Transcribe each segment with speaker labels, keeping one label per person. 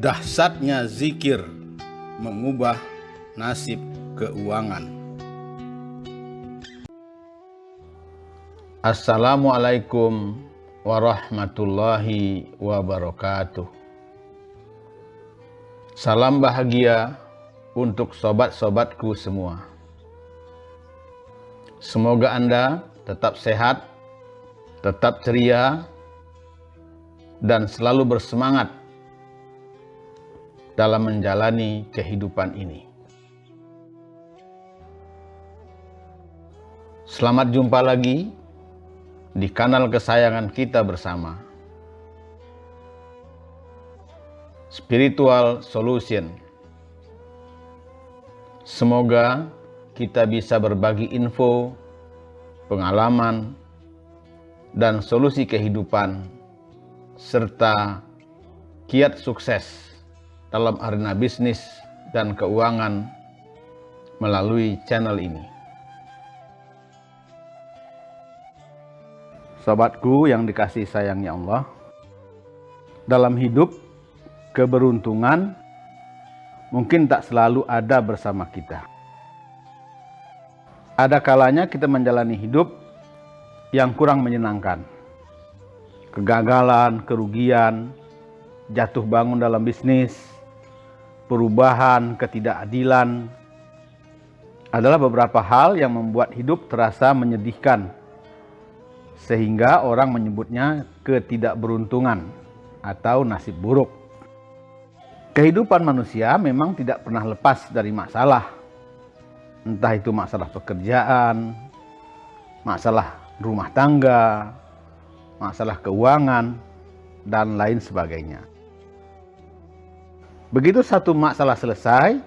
Speaker 1: Dahsyatnya zikir mengubah nasib keuangan. Assalamualaikum warahmatullahi wabarakatuh. Salam bahagia untuk sobat-sobatku semua. Semoga Anda tetap sehat, tetap ceria, dan selalu bersemangat dalam menjalani kehidupan ini. Selamat jumpa lagi di kanal kesayangan kita bersama, Spiritual Solution. Semoga kita bisa berbagi info, pengalaman, dan solusi kehidupan, serta kiat sukses dalam arena bisnis dan keuangan melalui channel ini. Sobatku yang dikasihi sayangnya Allah, dalam hidup keberuntungan mungkin tak selalu ada bersama kita. Ada kalanya kita menjalani hidup yang kurang menyenangkan. Kegagalan, kerugian, jatuh bangun dalam bisnis, perubahan, ketidakadilan adalah beberapa hal yang membuat hidup terasa menyedihkan, sehingga orang menyebutnya ketidakberuntungan atau nasib buruk. Kehidupan manusia memang tidak pernah lepas dari masalah, entah itu masalah pekerjaan, masalah rumah tangga, masalah keuangan, dan lain sebagainya. Begitu satu masalah selesai,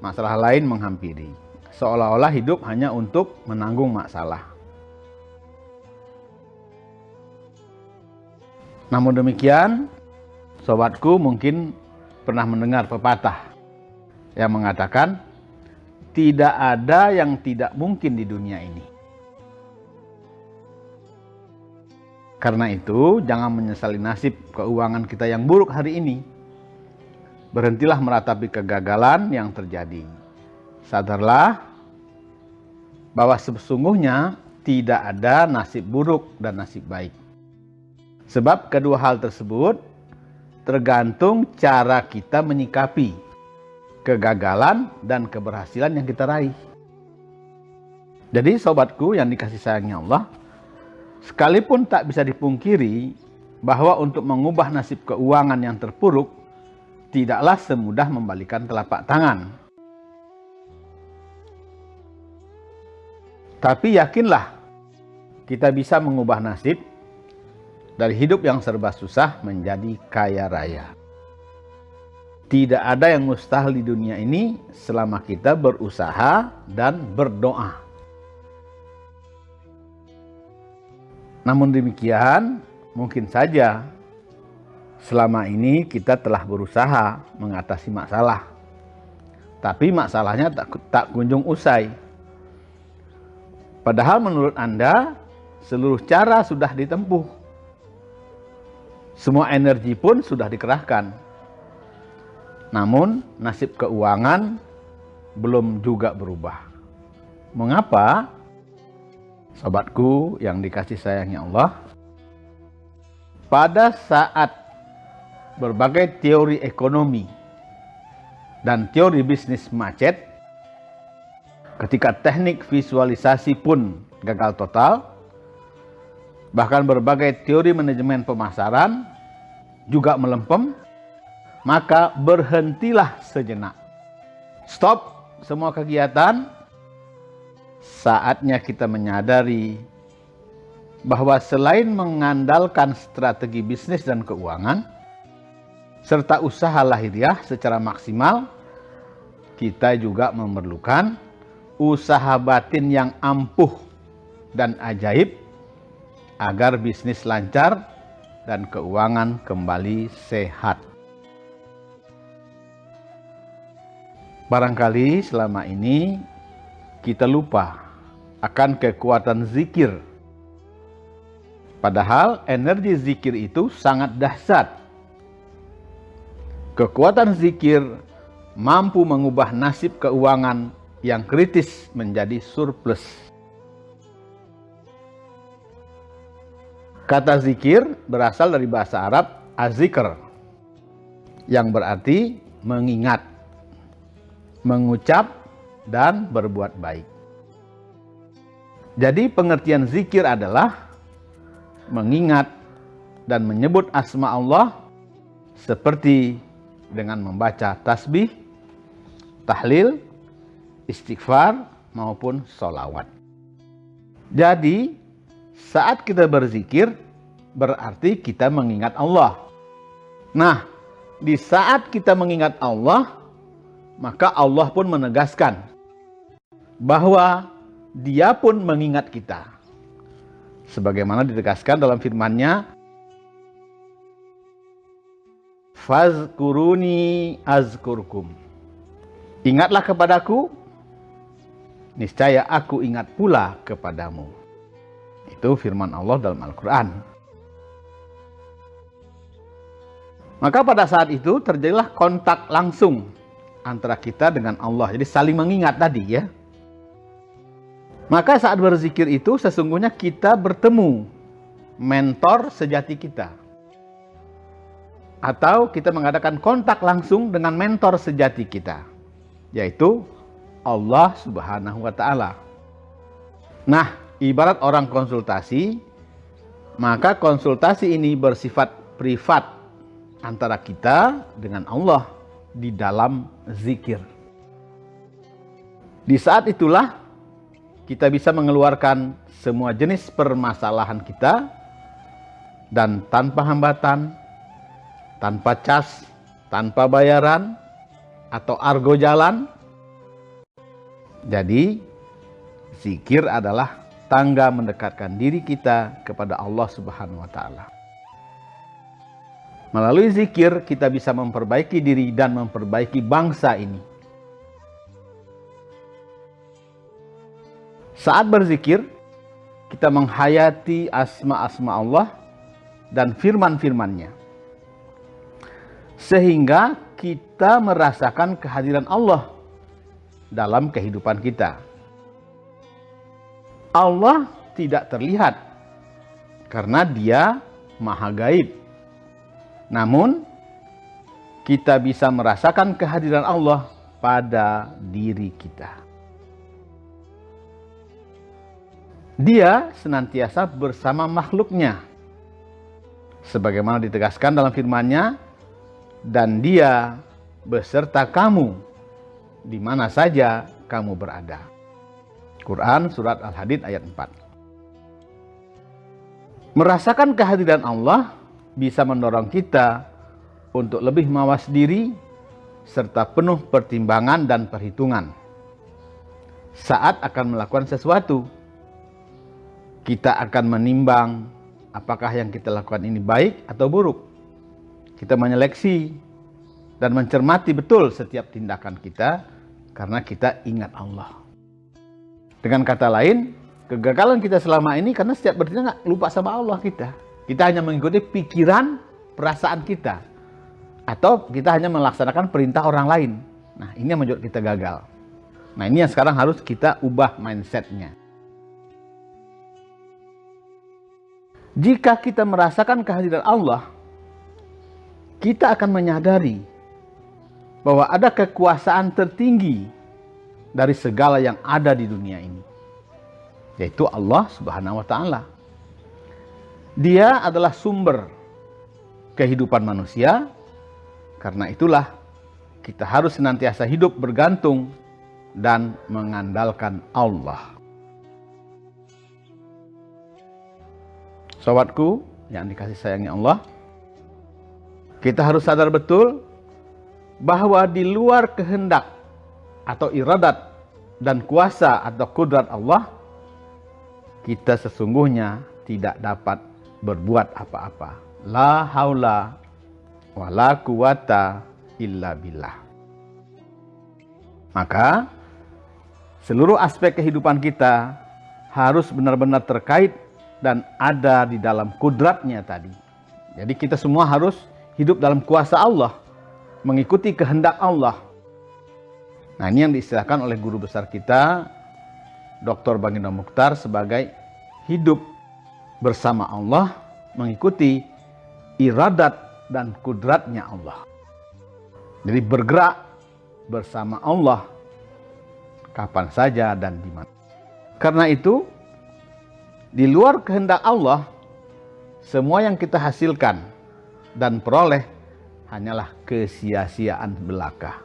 Speaker 1: masalah lain menghampiri. Seolah-olah hidup hanya untuk menanggung masalah. Namun demikian, sobatku mungkin pernah mendengar pepatah yang mengatakan, tidak ada yang tidak mungkin di dunia ini. Karena itu, jangan menyesali nasib keuangan kita yang buruk hari ini. Berhentilah meratapi kegagalan yang terjadi. Sadarlah bahwa sesungguhnya tidak ada nasib buruk dan nasib baik. Sebab kedua hal tersebut tergantung cara kita menyikapi kegagalan dan keberhasilan yang kita raih. Jadi sobatku yang dikasihi sayangnya Allah, sekalipun tak bisa dipungkiri bahwa untuk mengubah nasib keuangan yang terpuruk tidaklah semudah membalikan telapak tangan. Tapi yakinlah, kita bisa mengubah nasib dari hidup yang serba susah menjadi kaya raya. Tidak ada yang mustahil di dunia ini selama kita berusaha dan berdoa. Namun demikian, mungkin saja selama ini kita telah berusaha mengatasi masalah, tapi masalahnya tak kunjung usai. Padahal menurut Anda, seluruh cara sudah ditempuh. Semua energi pun sudah dikerahkan. Namun nasib keuangan belum juga berubah. Mengapa? Sobatku yang dikasihi sayangnya Allah, pada saat berbagai teori ekonomi dan teori bisnis macet, ketika teknik visualisasi pun gagal total, bahkan berbagai teori manajemen pemasaran juga melempem, maka berhentilah sejenak. Stop semua kegiatan. Saatnya kita menyadari bahwa selain mengandalkan strategi bisnis dan keuangan, serta usaha lahiriah secara maksimal, kita juga memerlukan usaha batin yang ampuh dan ajaib agar bisnis lancar dan keuangan kembali sehat. Barangkali selama ini kita lupa akan kekuatan zikir. Padahal energi zikir itu sangat dahsyat. Kekuatan zikir mampu mengubah nasib keuangan yang kritis menjadi surplus. Kata zikir berasal dari bahasa Arab az-zikr, yang berarti mengingat, mengucap, dan berbuat baik. Jadi pengertian zikir adalah mengingat dan menyebut asma Allah seperti dengan membaca tasbih, tahlil, istighfar, maupun sholawat. Jadi saat kita berzikir berarti kita mengingat Allah. Nah, di saat kita mengingat Allah, maka Allah pun menegaskan bahwa Dia pun mengingat kita. Sebagaimana ditegaskan dalam firman-Nya, "Fazkuruni azkurkum." Ingatlah kepadaku, niscaya aku ingat pula kepadamu. Itu firman Allah dalam Al-Quran. Maka pada saat itu terjadilah kontak langsung antara kita dengan Allah. Jadi saling mengingat tadi ya. Maka saat berzikir itu sesungguhnya kita bertemu mentor sejati kita. Atau kita mengadakan kontak langsung dengan mentor sejati kita, yaitu Allah Subhanahu wa Ta'ala. Nah, ibarat orang konsultasi, maka konsultasi ini bersifat privat antara kita dengan Allah di dalam zikir. Di saat itulah kita bisa mengeluarkan semua jenis permasalahan kita dan tanpa hambatan, tanpa cas, tanpa bayaran, atau argo jalan. Jadi, zikir adalah tangga mendekatkan diri kita kepada Allah Subhanahu wa Ta'ala. Melalui zikir, kita bisa memperbaiki diri dan memperbaiki bangsa ini. Saat berzikir, kita menghayati asma-asma Allah dan firman-firman-Nya, sehingga kita merasakan kehadiran Allah dalam kehidupan kita. Allah tidak terlihat karena Dia Maha Gaib. Namun, kita bisa merasakan kehadiran Allah pada diri kita. Dia senantiasa bersama makhluknya, sebagaimana ditegaskan dalam firman-Nya, dan Dia beserta kamu di mana saja kamu berada. Quran Surat Al-Hadid ayat 4. Merasakan kehadiran Allah bisa mendorong kita untuk lebih mawas diri serta penuh pertimbangan dan perhitungan saat akan melakukan sesuatu. Kita akan menimbang apakah yang kita lakukan ini baik atau buruk. Kita menyeleksi dan mencermati betul setiap tindakan kita karena kita ingat Allah. Dengan kata lain, kegagalan kita selama ini karena setiap bertindak lupa sama Allah kita. Kita hanya mengikuti pikiran, perasaan kita. Atau kita hanya melaksanakan perintah orang lain. Nah, ini yang membuat kita gagal. Nah, ini yang sekarang harus kita ubah mindset-nya. Jika kita merasakan kehadiran Allah, kita akan menyadari bahwa ada kekuasaan tertinggi dari segala yang ada di dunia ini, yaitu Allah Subhanahu wa Ta'ala. Dia adalah sumber kehidupan manusia. Karena itulah kita harus senantiasa hidup bergantung dan mengandalkan Allah. Sobatku yang dikasih sayangnya Allah, kita harus sadar betul bahwa di luar kehendak atau iradat dan kuasa atau kudrat Allah, kita sesungguhnya tidak dapat berbuat apa-apa. La haula wa la quwata illa billah. Maka seluruh aspek kehidupan kita harus benar-benar terkait dan ada di dalam kudratnya tadi. Jadi kita semua harus hidup dalam kuasa Allah. mengikuti kehendak Allah. Nah, ini yang diistilahkan oleh guru besar kita, Dr. Baginda Mukhtar, sebagai hidup bersama Allah, mengikuti iradat dan kudratnya Allah. Jadi bergerak bersama Allah kapan saja dan di mana. Karena itu, di luar kehendak Allah, semua yang kita hasilkan dan peroleh hanyalah kesia-siaan belaka.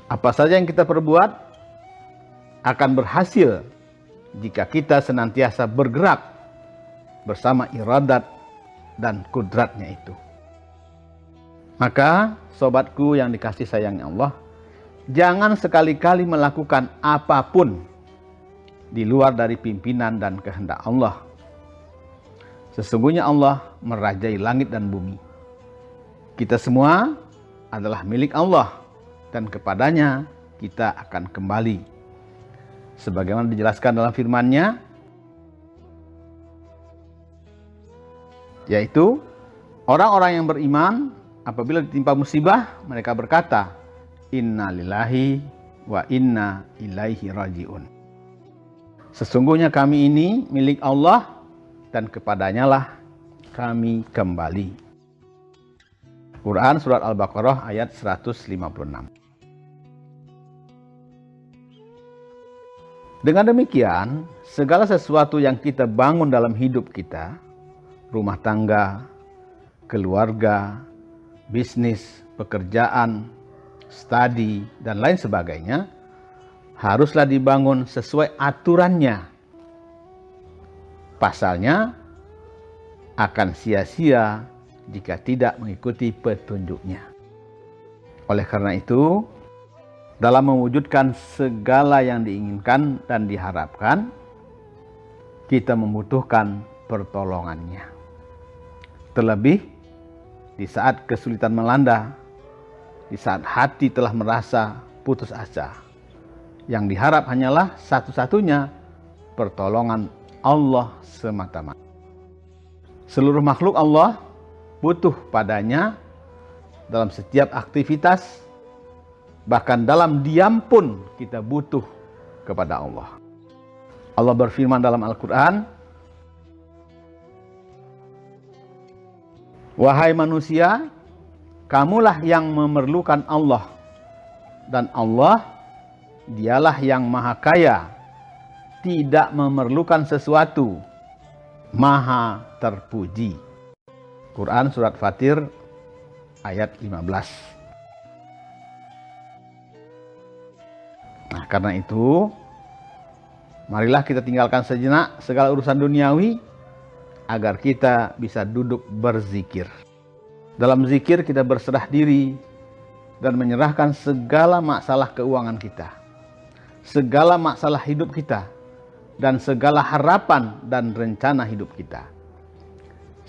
Speaker 1: Apa saja yang kita perbuat akan berhasil jika kita senantiasa bergerak bersama iradat dan kudratnya itu. Maka sobatku yang dikasih sayangnya Allah, jangan sekali-kali melakukan apapun di luar dari pimpinan dan kehendak Allah. Sesungguhnya Allah merajai langit dan bumi. Kita semua adalah milik Allah dan kepadanya kita akan kembali. Sebagaimana dijelaskan dalam firman-Nya, yaitu orang-orang yang beriman apabila ditimpa musibah, mereka berkata, Inna lillahi wa inna ilaihi raji'un. Sesungguhnya kami ini milik Allah dan kepadanya lah kami kembali. Quran Surat Al-Baqarah ayat 156. Dengan demikian, segala sesuatu yang kita bangun dalam hidup kita, rumah tangga, keluarga, bisnis, pekerjaan, studi, dan lain sebagainya, haruslah dibangun sesuai aturannya. Pasalnya akan sia-sia jika tidak mengikuti petunjuknya. Oleh karena itu, dalam mewujudkan segala yang diinginkan dan diharapkan, kita membutuhkan pertolongannya. Terlebih di saat kesulitan melanda, di saat hati telah merasa putus asa, yang diharap hanyalah satu-satunya pertolongan Allah semata-mata. Seluruh makhluk Allah butuh padanya dalam setiap aktivitas, bahkan dalam diam pun kita butuh kepada Allah. Allah berfirman dalam Al-Quran, wahai manusia, kamulah yang memerlukan Allah, dan Allah dialah yang maha kaya, tidak memerlukan sesuatu, maha terpuji. Quran Surat Fatir ayat 15. Nah, karena itu, marilah kita tinggalkan sejenak segala urusan duniawi agar kita bisa duduk berzikir. Dalam zikir kita berserah diri dan menyerahkan segala masalah keuangan kita, segala masalah hidup kita, dan segala harapan dan rencana hidup kita.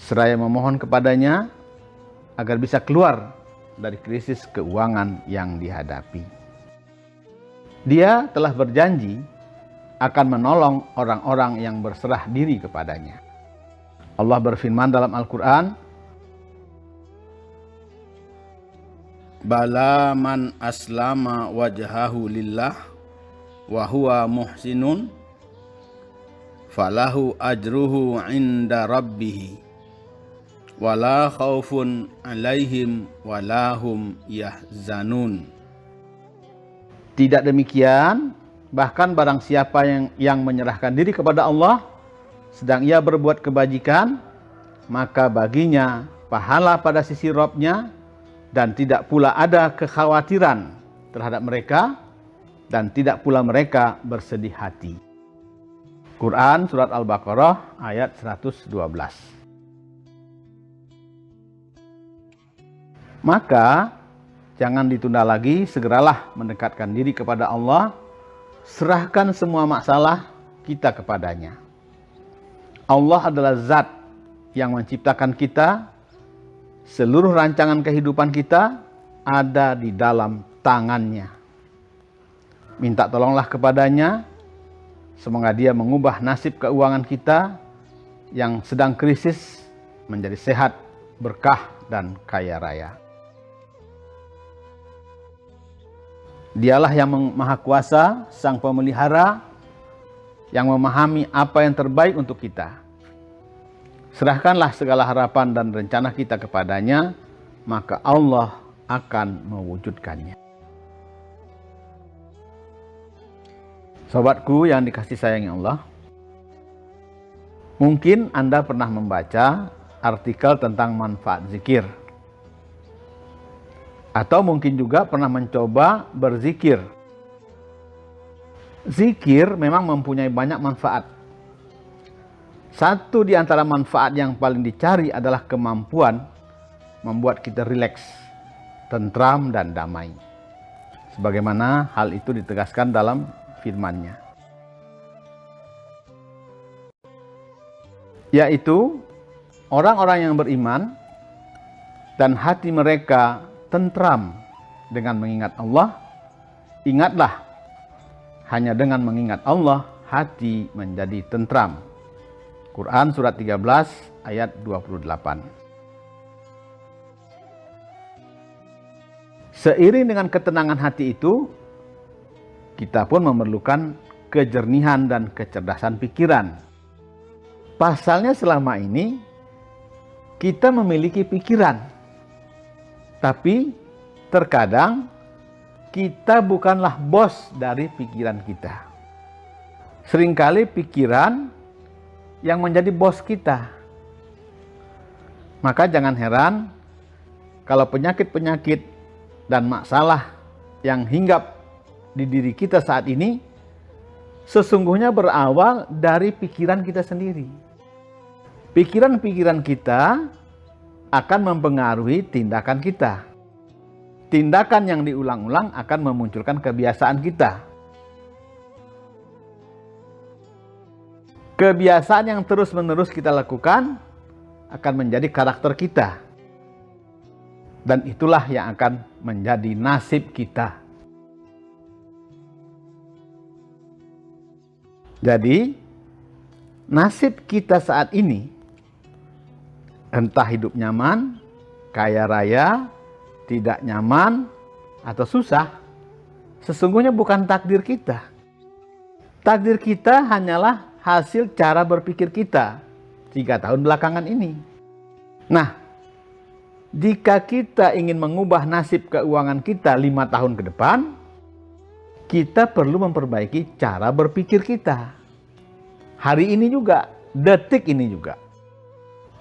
Speaker 1: Seraya memohon kepadanya agar bisa keluar dari krisis keuangan yang dihadapi. Dia telah berjanji akan menolong orang-orang yang berserah diri kepadanya. Allah berfirman dalam Al-Quran, Bala man aslama wajhahu lillah wa huwa muhsinun falahu ajruhu inda rabbih wala khaufun alaihim walahum yahzanun. Tidak demikian, bahkan barang siapa yang menyerahkan diri kepada Allah, sedang ia berbuat kebajikan, maka baginya pahala pada sisi Rabb-Nya, dan tidak pula ada kekhawatiran terhadap mereka, dan tidak pula mereka bersedih hati. Quran Surat Al-Baqarah ayat 112. Maka jangan ditunda lagi, segeralah mendekatkan diri kepada Allah, serahkan semua masalah kita kepadanya. Allah adalah zat yang menciptakan kita, seluruh rancangan kehidupan kita ada di dalam tangannya. Minta tolonglah kepadanya, semoga dia mengubah nasib keuangan kita yang sedang krisis menjadi sehat, berkah, dan kaya raya. Dialah yang maha kuasa, sang pemelihara, yang memahami apa yang terbaik untuk kita. Serahkanlah segala harapan dan rencana kita kepadanya, maka Allah akan mewujudkannya. Sobatku yang dikasih sayangi Allah, mungkin Anda pernah membaca artikel tentang manfaat zikir. Atau mungkin juga pernah mencoba berzikir. Zikir memang mempunyai banyak manfaat. Satu di antara manfaat yang paling dicari adalah kemampuan membuat kita rileks, tentram, dan damai. Sebagaimana hal itu ditegaskan dalam firman-Nya. Yaitu orang-orang yang beriman dan hati mereka tentram dengan mengingat Allah. Ingatlah, hanya dengan mengingat Allah hati menjadi tentram. Quran surat 13 ayat 28. Seiring dengan ketenangan hati itu, kita pun memerlukan kejernihan dan kecerdasan pikiran. Pasalnya selama ini kita memiliki pikiran, tapi terkadang kita bukanlah bos dari pikiran kita. Seringkali pikiran yang menjadi bos kita. Maka jangan heran kalau penyakit-penyakit dan masalah yang hinggap di diri kita saat ini sesungguhnya berawal dari pikiran kita sendiri. Pikiran-pikiran kita akan mempengaruhi tindakan kita. Tindakan yang diulang-ulang akan memunculkan kebiasaan kita. Kebiasaan yang terus-menerus kita lakukan akan menjadi karakter kita. Dan itulah yang akan menjadi nasib kita. Jadi, nasib kita saat ini, entah hidup nyaman, kaya raya, tidak nyaman, atau susah, sesungguhnya bukan takdir kita. Takdir kita hanyalah hasil cara berpikir kita 3 tahun belakangan ini. Nah, jika kita ingin mengubah nasib keuangan kita 5 tahun ke depan, kita perlu memperbaiki cara berpikir kita. Hari ini juga, detik ini juga.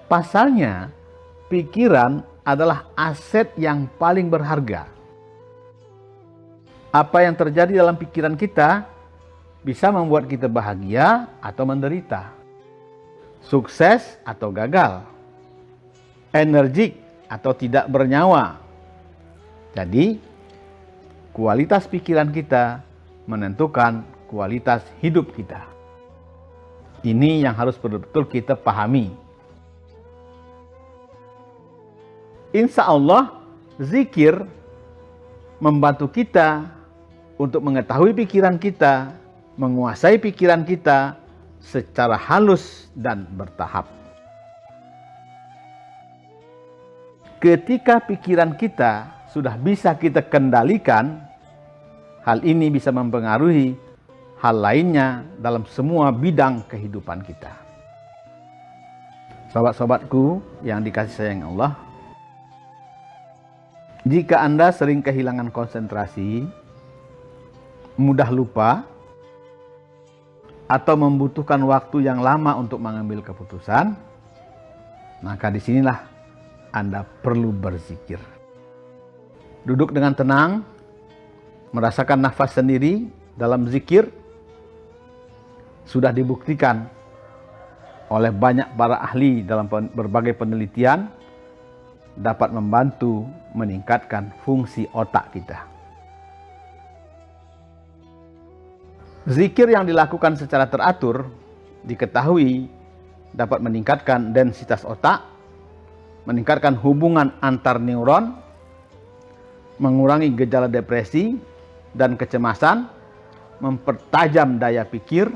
Speaker 1: Pasalnya, pikiran adalah aset yang paling berharga. Apa yang terjadi dalam pikiran kita bisa membuat kita bahagia atau menderita, sukses atau gagal, energik atau tidak bernyawa. Jadi, kualitas pikiran kita menentukan kualitas hidup kita. Ini yang harus betul-betul kita pahami. Insya Allah, zikir membantu kita untuk mengetahui pikiran kita, menguasai pikiran kita secara halus dan bertahap. Ketika pikiran kita sudah bisa kita kendalikan, hal ini bisa mempengaruhi hal lainnya dalam semua bidang kehidupan kita. Sobat-sobatku yang dikasih sayang Allah, jika Anda sering kehilangan konsentrasi, mudah lupa, atau membutuhkan waktu yang lama untuk mengambil keputusan, maka disinilah Anda perlu berzikir. Duduk dengan tenang, merasakan nafas sendiri dalam zikir, sudah dibuktikan oleh banyak para ahli dalam berbagai penelitian, dapat membantu meningkatkan fungsi otak kita. Zikir yang dilakukan secara teratur diketahui dapat meningkatkan densitas otak, meningkatkan hubungan antar neuron, mengurangi gejala depresi dan kecemasan, mempertajam daya pikir,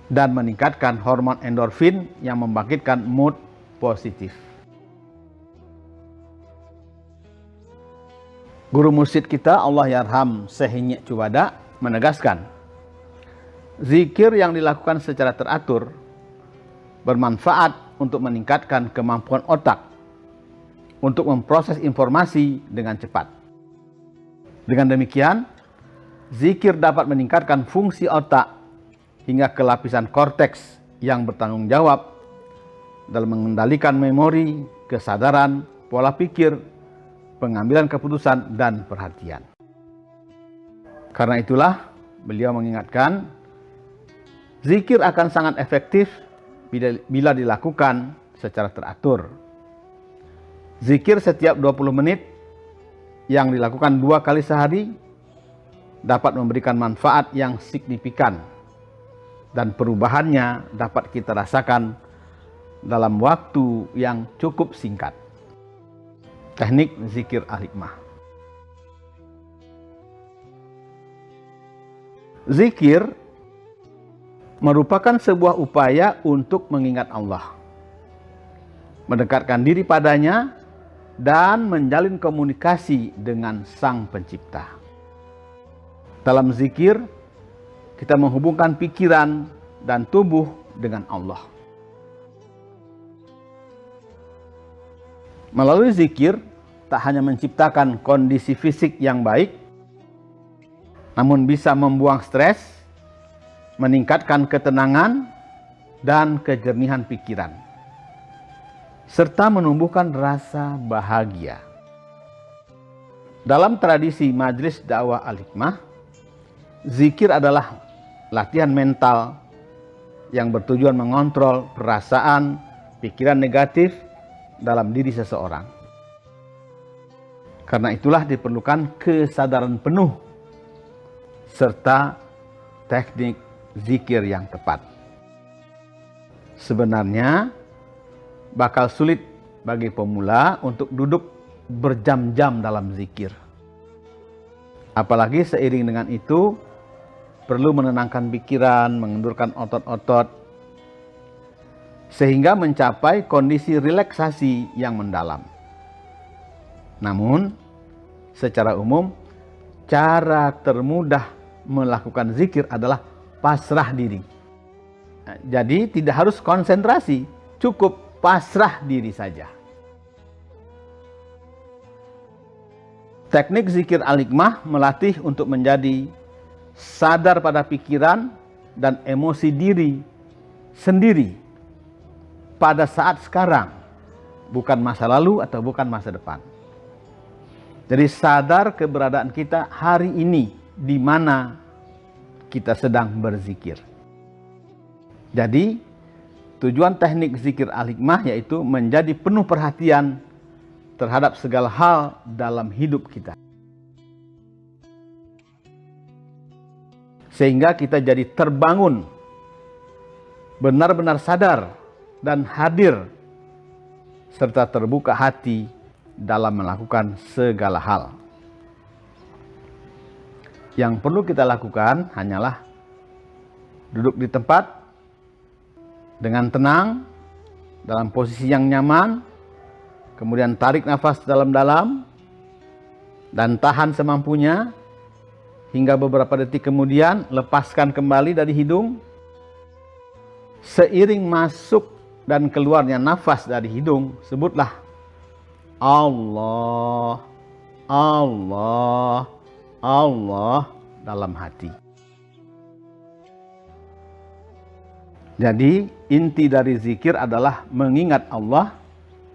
Speaker 1: dan meningkatkan hormon endorfin yang membangkitkan mood positif. Guru mursyid kita, Allah yarham Syekh Nyek Cubada, menegaskan, zikir yang dilakukan secara teratur bermanfaat untuk meningkatkan kemampuan otak untuk memproses informasi dengan cepat. Dengan demikian, zikir dapat meningkatkan fungsi otak hingga ke lapisan korteks yang bertanggung jawab dalam mengendalikan memori, kesadaran, pola pikir, pengambilan keputusan, dan perhatian. Karena itulah, beliau mengingatkan, zikir akan sangat efektif bila dilakukan secara teratur. Zikir setiap 20 menit yang dilakukan 2 kali sehari dapat memberikan manfaat yang signifikan dan perubahannya dapat kita rasakan dalam waktu yang cukup singkat. Teknik zikir al-hikmah. Zikir merupakan sebuah upaya untuk mengingat Allah, mendekatkan diri padanya, dan menjalin komunikasi dengan Sang Pencipta. Dalam zikir, kita menghubungkan pikiran dan tubuh dengan Allah. Melalui zikir, tak hanya menciptakan kondisi fisik yang baik, namun bisa membuang stres, meningkatkan ketenangan dan kejernihan pikiran, serta menumbuhkan rasa bahagia. Dalam tradisi Majelis Dakwah Al-Hikmah, zikir adalah latihan mental yang bertujuan mengontrol perasaan, pikiran negatif dalam diri seseorang. Karena itulah diperlukan kesadaran penuh serta teknik zikir yang tepat. Sebenarnya bakal sulit bagi pemula untuk duduk berjam-jam dalam zikir. Apalagi seiring dengan itu perlu menenangkan pikiran, mengendurkan otot-otot, sehingga mencapai kondisi relaksasi yang mendalam. Namun, secara umum, cara termudah melakukan zikir adalah pasrah diri. Jadi tidak harus konsentrasi, cukup pasrah diri saja. Teknik zikir al-hikmah melatih untuk menjadi sadar pada pikiran dan emosi diri sendiri pada saat sekarang, bukan masa lalu atau bukan masa depan. Jadi sadar keberadaan kita hari ini di mana kita sedang berzikir. Jadi tujuan teknik zikir al-hikmah yaitu menjadi penuh perhatian terhadap segala hal dalam hidup kita. Sehingga kita jadi terbangun, benar-benar sadar dan hadir, serta terbuka hati dalam melakukan segala hal. Yang perlu kita lakukan hanyalah duduk di tempat dengan tenang, dalam posisi yang nyaman, kemudian tarik nafas dalam-dalam, dan tahan semampunya, hingga beberapa detik kemudian lepaskan kembali dari hidung. Seiring masuk dan keluarnya nafas dari hidung, sebutlah Allah, Allah, Allah dalam hati. Jadi inti dari zikir adalah mengingat Allah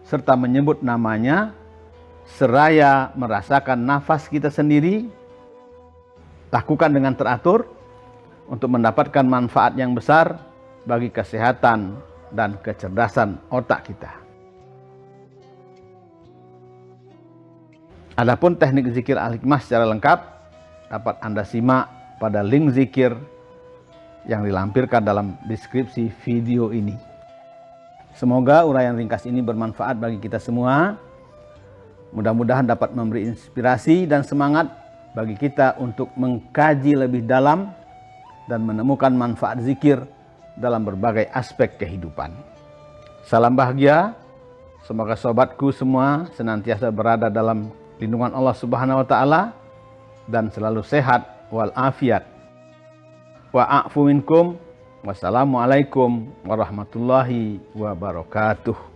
Speaker 1: serta menyebut namanya seraya merasakan nafas kita sendiri. Lakukan dengan teratur untuk mendapatkan manfaat yang besar bagi kesehatan dan kecerdasan otak kita. Adapun teknik zikir al-hikmah secara lengkap dapat Anda simak pada link zikir yang dilampirkan dalam deskripsi video ini. Semoga uraian ringkas ini bermanfaat bagi kita semua. Mudah-mudahan dapat memberi inspirasi dan semangat bagi kita untuk mengkaji lebih dalam dan menemukan manfaat zikir dalam berbagai aspek kehidupan. Salam bahagia. Semoga sobatku semua senantiasa berada dalam lindungan Allah Subhanahu wa taala dan selalu sehat wal afiat. Wa'afu minkum. Wassalamualaikum warahmatullahi wabarakatuh.